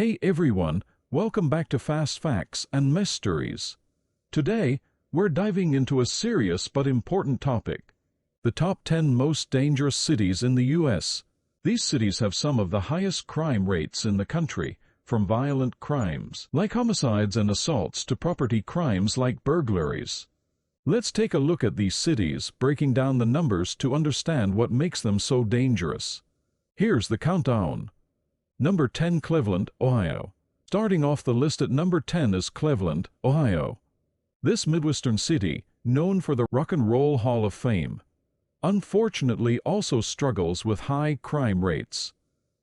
Hey everyone, welcome back to Fast Facts and Mysteries. Today, we're diving into a serious but important topic. The top 10 most dangerous cities in the U.S. These cities have some of the highest crime rates in the country, from violent crimes like homicides and assaults to property crimes like burglaries. Let's take a look at these cities, breaking down the numbers to understand what makes them so dangerous. Here's the countdown. Number 10, Cleveland, Ohio. Starting off the list at number 10 is Cleveland, Ohio. This Midwestern city, known for the Rock and Roll Hall of Fame, unfortunately also struggles with high crime rates.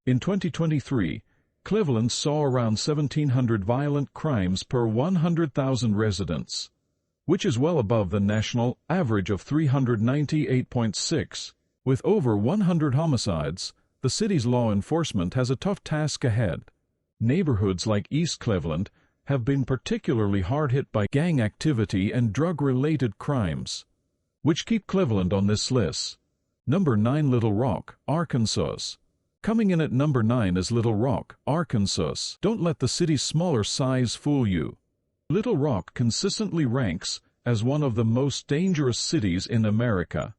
In 2023, Cleveland saw around 1,700 violent crimes per 100,000 residents, which is well above the national average of 398.6. With over 100 homicides, the city's law enforcement has a tough task ahead. Neighborhoods like East Cleveland have been particularly hard hit by gang activity and drug-related crimes, which keep Cleveland on this list. Number 9, Little Rock, Arkansas. Coming in at number 9 is Little Rock, Arkansas. Don't let the city's smaller size fool you. Little Rock consistently ranks as one of the most dangerous cities in America.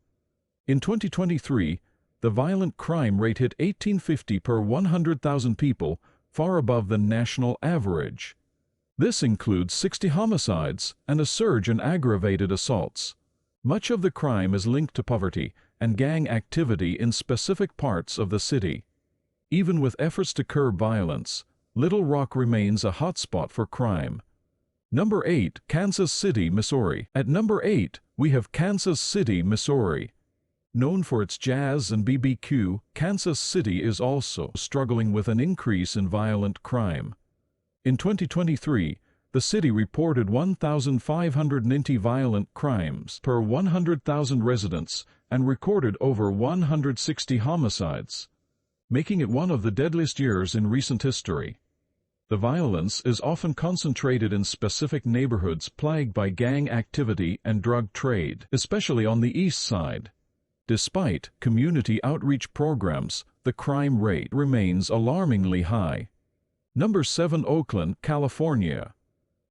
In 2023, the violent crime rate hit 1850 per 100,000 people, far above the national average. This includes 60 homicides and a surge in aggravated assaults. Much of the crime is linked to poverty and gang activity in specific parts of the city. Even with efforts to curb violence, Little Rock remains a hotspot for crime. Number 8, Kansas City, Missouri. At number 8, we have Kansas City, Missouri. Known for its jazz and BBQ, Kansas City is also struggling with an increase in violent crime. In 2023, the city reported 1,590 violent crimes per 100,000 residents and recorded over 160 homicides, making it one of the deadliest years in recent history. The violence is often concentrated in specific neighborhoods plagued by gang activity and drug trade, especially on the east side. Despite community outreach programs, the crime rate remains alarmingly high. Number 7, Oakland, California.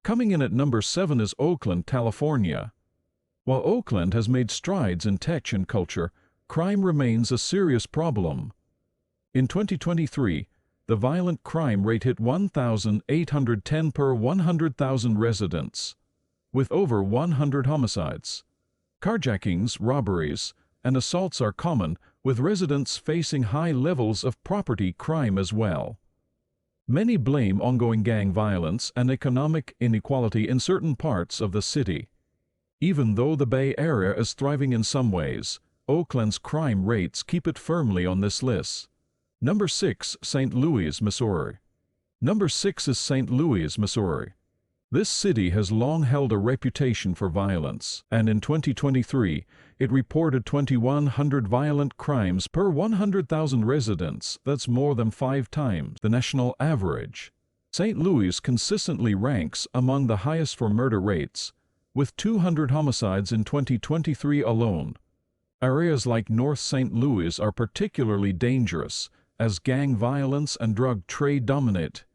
Coming in at number 7 is Oakland, California. While Oakland has made strides in tech and culture, crime remains a serious problem. In 2023, the violent crime rate hit 1,810 per 100,000 residents, with over 100 homicides. Carjackings, robberies, and assaults are common, with residents facing high levels of property crime as well. Many blame ongoing gang violence and economic inequality in certain parts of the city. Even though the Bay Area is thriving in some ways, Oakland's crime rates keep it firmly on this list. Number 6, St. Louis, Missouri. Number 6 is St. Louis, Missouri. This city has long held a reputation for violence, and in 2023, it reported 2,100 violent crimes per 100,000 residents. That's more than 5 times the national average. St. Louis consistently ranks among the highest for murder rates, with 200 homicides in 2023 alone. Areas like North St. Louis are particularly dangerous, as gang violence and drug trade dominate.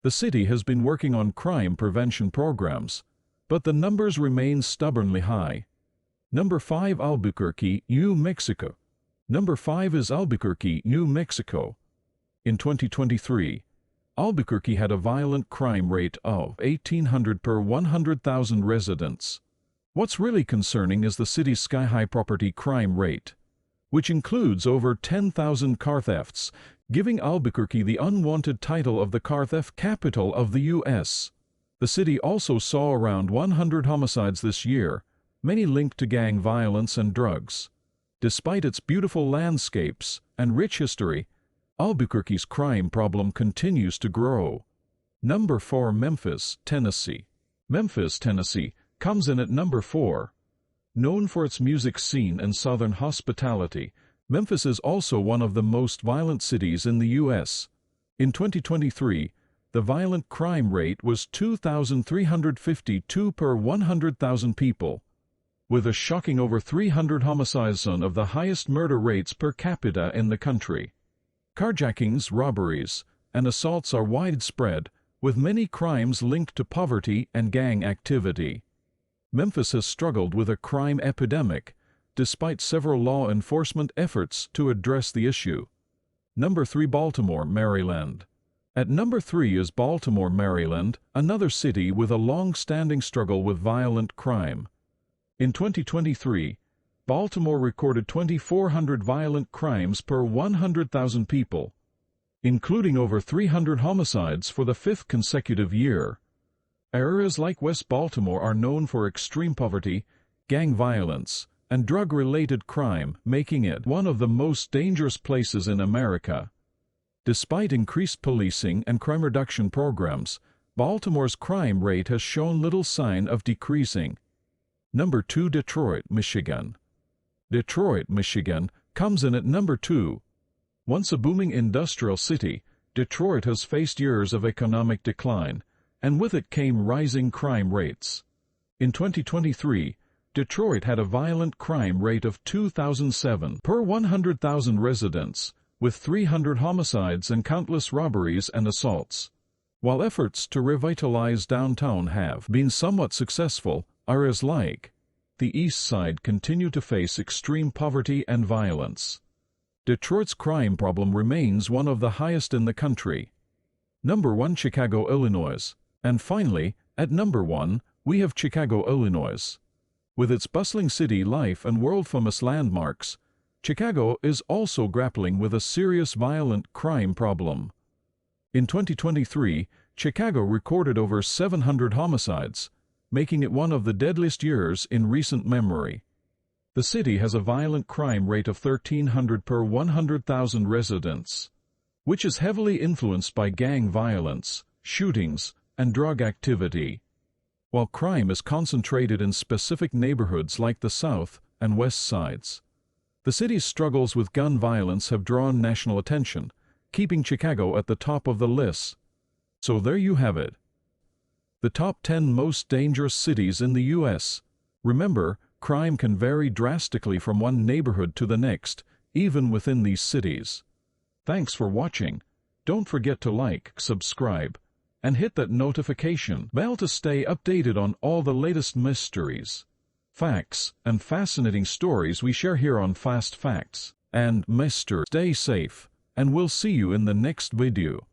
The city has been working on crime prevention programs, but the numbers remain stubbornly high. Number 5, Albuquerque, New Mexico. Number 5 is Albuquerque, New Mexico. In 2023, Albuquerque had a violent crime rate of 1,800 per 100,000 residents. What's really concerning is the city's sky-high property crime rate, which includes over 10,000 car thefts, giving Albuquerque the unwanted title of the car theft capital of the U.S. The city also saw around 100 homicides this year, many linked to gang violence and drugs. Despite its beautiful landscapes and rich history, Albuquerque's crime problem continues to grow. Number 4, Memphis, Tennessee. Memphis, Tennessee, comes in at number 4. Known for its music scene and Southern hospitality, Memphis is also one of the most violent cities in the U.S. In 2023, the violent crime rate was 2,352 per 100,000 people, with a shocking over 300 homicides, one of the highest murder rates per capita in the country. Carjackings, robberies, and assaults are widespread, with many crimes linked to poverty and gang activity. Memphis has struggled with a crime epidemic, despite several law enforcement efforts to address the issue. Number 3. Baltimore, Maryland. At number 3 is Baltimore, Maryland, another city with a long-standing struggle with violent crime. In 2023, Baltimore recorded 2,400 violent crimes per 100,000 people, including over 300 homicides for the fifth consecutive year. Areas like West Baltimore are known for extreme poverty, gang violence, and drug-related crime, making it one of the most dangerous places in America. Despite increased policing and crime reduction programs, Baltimore's crime rate has shown little sign of decreasing. Number 2. Detroit, Michigan. Detroit, Michigan, comes in at number 2. Once a booming industrial city, Detroit has faced years of economic decline, and with it came rising crime rates. In 2023, Detroit had a violent crime rate of 2,007 per 100,000 residents, with 300 homicides and countless robberies and assaults. While efforts to revitalize downtown have been somewhat successful, areas like the East Side continue to face extreme poverty and violence. Detroit's crime problem remains one of the highest in the country. Number 1. Chicago, Illinois. And finally, at number 1, we have Chicago, Illinois. With its bustling city life and world-famous landmarks, Chicago is also grappling with a serious violent crime problem. In 2023, Chicago recorded over 700 homicides, making it one of the deadliest years in recent memory. The city has a violent crime rate of 1,300 per 100,000 residents, which is heavily influenced by gang violence, shootings, and drug activity. While crime is concentrated in specific neighborhoods like the South and West Sides, the city's struggles with gun violence have drawn national attention, keeping Chicago at the top of the list. So there you have it. The top 10 most dangerous cities in the U.S. Remember, crime can vary drastically from one neighborhood to the next, even within these cities. Thanks for watching. Don't forget to like, subscribe, and hit that notification bell to stay updated on all the latest mysteries, facts, and fascinating stories we share here on Fast Facts and Mysteries. Stay safe, and we'll see you in the next video.